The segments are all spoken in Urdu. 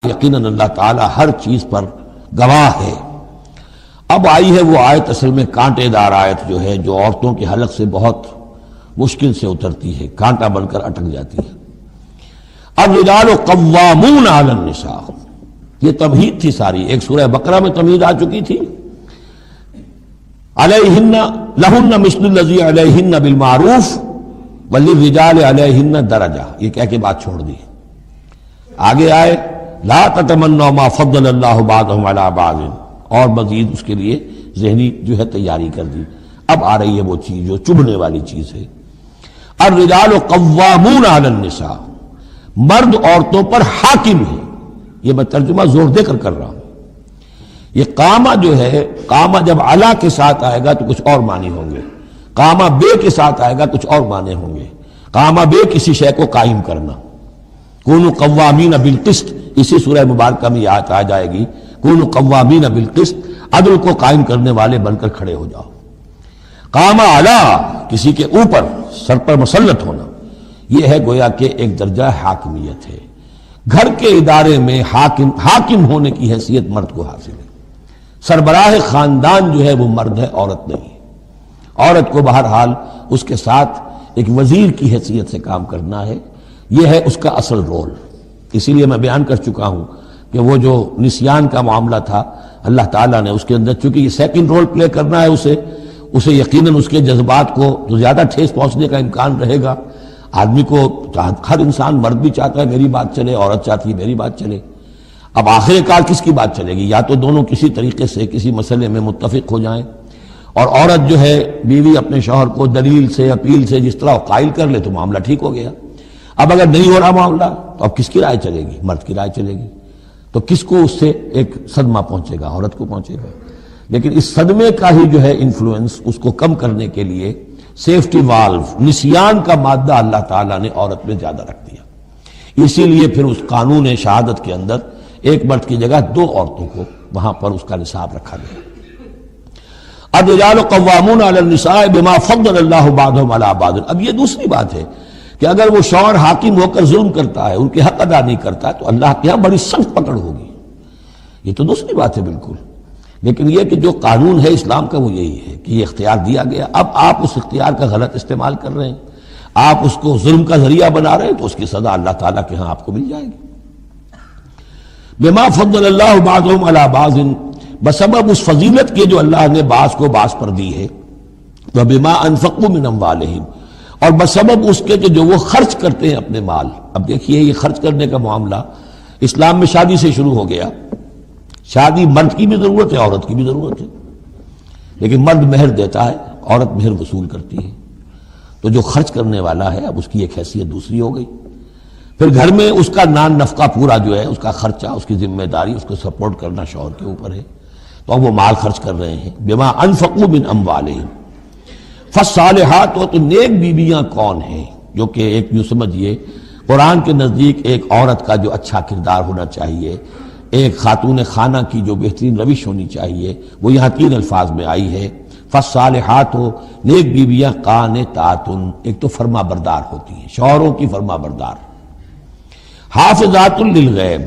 یقیناً اللہ تعالیٰ ہر چیز پر گواہ ہے۔ اب آئی ہے وہ آیت، اصل میں کانٹے دار آیت جو ہے، جو عورتوں کے حلق سے بہت مشکل سے اترتی ہے، کانٹا بن کر اٹک جاتی ہے۔ الرجال قوامون علی النساء، یہ تمہید تھی ساری، ایک سورہ بقرہ میں تمہید آ چکی تھی، علیہن لہن مثل الذی علیہن بالمعروف وللرجال علیہن درجہ، یہ کہہ کے بات چھوڑ دی۔ آگے آئے لا تتمنوا ما فضل اللہ بعضهم علی بعض، اور مزید اس کے لیے ذہنی جو ہے تیاری کر دی۔ اب آ رہی ہے وہ چیز جو چبھنے والی چیز ہے۔ الرجال قوامون علی النساء، مرد عورتوں پر حاکم ہے۔ یہ میں ترجمہ زور دے کر رہا ہوں۔ یہ قامہ جو ہے، قامہ جب علا کے ساتھ آئے گا تو کچھ اور معنی ہوں گے، قامہ بے کے ساتھ آئے گا کچھ اور معنی ہوں گے۔ قامہ بے کسی شے کو قائم کرنا، کونوا قوامین بالقسط، اسی سورہ مبارکہ میں آیت آ جائے گی، کونوا قوامین بالقسط، عدل کو قائم کرنے والے بن کر کھڑے ہو جاؤ۔ قامہ علا، کسی کے اوپر سر پر مسلط ہونا، یہ ہے گویا کہ ایک درجہ حاکمیت ہے۔ گھر کے ادارے میں حاکم ہونے کی حیثیت مرد کو حاصل ہے۔ سربراہ خاندان جو ہے وہ مرد ہے، عورت نہیں۔ عورت کو بہرحال اس کے ساتھ ایک وزیر کی حیثیت سے کام کرنا ہے، یہ ہے اس کا اصل رول۔ اسی لیے میں بیان کر چکا ہوں کہ وہ جو نسیان کا معاملہ تھا، اللہ تعالیٰ نے اس کے اندر چونکہ یہ سیکنڈ رول پلے کرنا ہے اسے یقیناً اس کے جذبات کو جو زیادہ ٹھیس پہنچنے کا امکان رہے گا۔ آدمی کو، ہر انسان، مرد بھی چاہتا ہے میری بات چلے، عورت چاہتی ہے میری بات چلے۔ اب آخر کار کس کی بات چلے گی؟ یا تو دونوں کسی طریقے سے کسی مسئلے میں متفق ہو جائیں، اور عورت جو ہے بیوی اپنے شوہر کو دلیل سے، اپیل سے جس طرح قائل کر لے تو معاملہ ٹھیک ہو گیا۔ اب اگر نہیں ہو رہا معاملہ تو اب کس کی رائے چلے گی؟ مرد کی رائے چلے گی۔ تو کس کو اس سے ایک صدمہ پہنچے گا؟ عورت کو پہنچے گا۔ لیکن اس صدمے کا ہی جو ہے انفلوئنس، اس کو کم کرنے کے لیے سیفٹی والو، نسیان کا مادہ اللہ تعالیٰ نے عورت میں زیادہ رکھ دیا۔ اسی لیے پھر اس قانون شہادت کے اندر ایک مرد کی جگہ 2 عورتوں کو وہاں پر اس کا نصاب رکھا گیا۔ الرجال قوامون علی النساء بما فضل اللہ بعضهم علی بعض۔ اب یہ دوسری بات ہے کہ اگر وہ شوہر حاکم ہو کر ظلم کرتا ہے، ان کے حق ادا نہیں کرتا تو اللہ کے یہاں بڑی سخت پکڑ ہوگی، یہ تو دوسری بات ہے بالکل۔ لیکن یہ کہ جو قانون ہے اسلام کا وہ یہی ہے کہ یہ اختیار دیا گیا، اب آپ اس اختیار کا غلط استعمال کر رہے ہیں، آپ اس کو ظلم کا ذریعہ بنا رہے ہیں، تو اس کی سزا اللہ تعالیٰ کے ہاں آپ کو مل جائے گی۔ بما فضل اللہ بعضهم علی بعض، بسبب اس فضیلت کے جو اللہ نے بعض کو بعض پر دی ہے، وبما انفقوا من اموالہم، اور بسبب اس کے کہ جو وہ خرچ کرتے ہیں اپنے مال۔ اب دیکھیے یہ خرچ کرنے کا معاملہ اسلام میں شادی سے شروع ہو گیا۔ شادی مرد کی بھی ضرورت ہے، عورت کی بھی ضرورت ہے، لیکن مرد مہر دیتا ہے، عورت مہر وصول کرتی ہے۔ تو جو خرچ کرنے والا ہے اب اس کی ایک حیثیت دوسری ہو گئی۔ پھر گھر میں اس کا نان نفقہ پورا جو ہے، اس کا خرچہ، اس کی ذمہ داری، اس کو سپورٹ کرنا شوہر کے اوپر ہے، تو اب وہ مال خرچ کر رہے ہیں۔ بما انفقوا من اموالہم، فالصالحات، تو نیک بیویاں کون ہیں؟ جو کہ ایک یوں سمجھیے قرآن کے نزدیک ایک عورت کا جو اچھا کردار ہونا چاہیے، ایک خاتون خانہ کی جو بہترین روش ہونی چاہیے، وہ یہاں 3 الفاظ میں آئی ہے۔ فالصالحات، نیک بیویاں قانتات، ایک تو فرما بردار ہوتی ہیں، شوہروں کی فرما بردار۔ حافظات للغیب،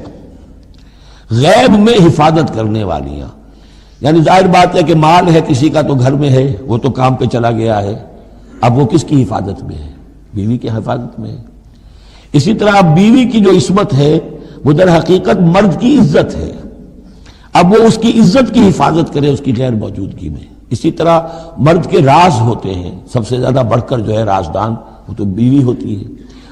غیب میں حفاظت کرنے والیاں، یعنی ظاہر بات ہے کہ مال ہے کسی کا تو گھر میں ہے، وہ تو کام پہ چلا گیا ہے، اب وہ کس کی حفاظت میں ہے؟ بیوی کی حفاظت میں ہے۔ اسی طرح اب بیوی کی جو عصمت ہے وہ در حقیقت مرد کی عزت ہے، اب وہ اس کی عزت کی حفاظت کرے اس کی غیر موجودگی میں۔ اسی طرح مرد کے راز ہوتے ہیں، سب سے زیادہ بڑھ کر جو ہے رازدان وہ تو بیوی ہوتی ہے۔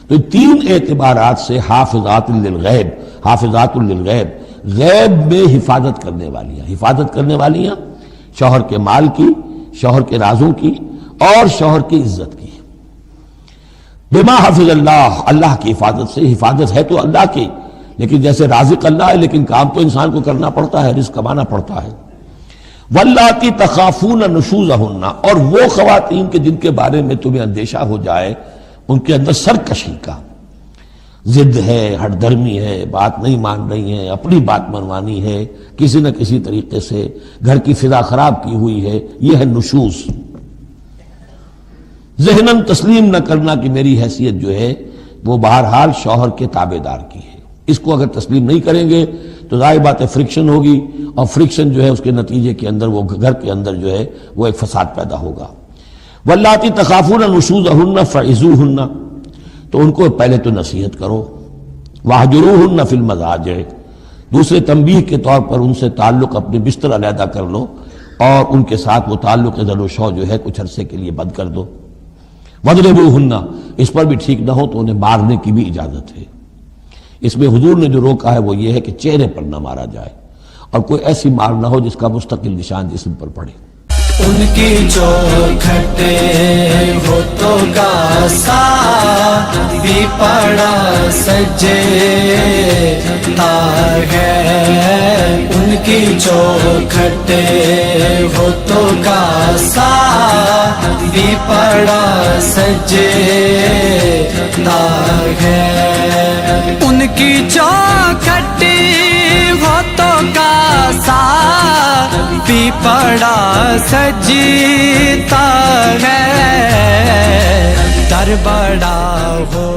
تو 3 اعتبارات سے حافظات للغیب، حافظات للغیب، غیب میں حفاظت کرنے والیاں، حفاظت کرنے والیاں شوہر کے مال کی، شوہر کے رازوں کی، اور شوہر کی عزت کی۔ بما حفظ اللہ، اللہ کی حفاظت سے، حفاظت ہے تو اللہ کی، لیکن جیسے رازق اللہ ہے لیکن کام تو انسان کو کرنا پڑتا ہے، رزق کمانا پڑتا ہے۔ واللاتی تخافون نشوزہن، اور وہ خواتین کے جن کے بارے میں تمہیں اندیشہ ہو جائے ان کے اندر سرکشی کا، ضد ہے، ہٹ دھرمی ہے، بات نہیں مان رہی ہیں، اپنی بات منوانی ہے، کسی نہ کسی طریقے سے گھر کی فضا خراب کی ہوئی ہے، یہ ہے نشوز۔ ذہناً تسلیم نہ کرنا کہ میری حیثیت جو ہے وہ بہرحال شوہر کے تابع دار کی ہے، اس کو اگر تسلیم نہیں کریں گے تو ظاہر بات ہے فرکشن ہوگی، اور فرکشن جو ہے اس کے نتیجے کے اندر وہ گھر کے اندر جو ہے وہ ایک فساد پیدا ہوگا۔ واللاتی تخافون نشوزہن فعظوہن، تو ان کو پہلے تو نصیحت کرو، واہجروہن فی المضاجع، دوسرے تنبیہ کے طور پر ان سے تعلق اپنے بستر علیحدہ کر لو، اور ان کے ساتھ وہ تعلق زن و شو جو ہے کچھ عرصے کے لیے بند کر دو۔ وَاضْرِبُوهُنَّ، اس پر بھی ٹھیک نہ ہو تو انہیں مارنے کی بھی اجازت ہے۔ اس میں حضور نے جو روکا ہے وہ یہ ہے کہ چہرے پر نہ مارا جائے، اور کوئی ایسی مار نہ ہو جس کا مستقل نشان جسم پر پڑے۔ ان کی چوکھٹے ہوتوں کا ساتھ بھی پڑا سجتا ہے، ان کی چوکھٹے ہوتوں کا ساتھ بھی پڑا سجتا ہے، ان کی چوکھٹے ہوتوں کا ساتھ بھی پڑا سجتا ہے، در بڑا ہو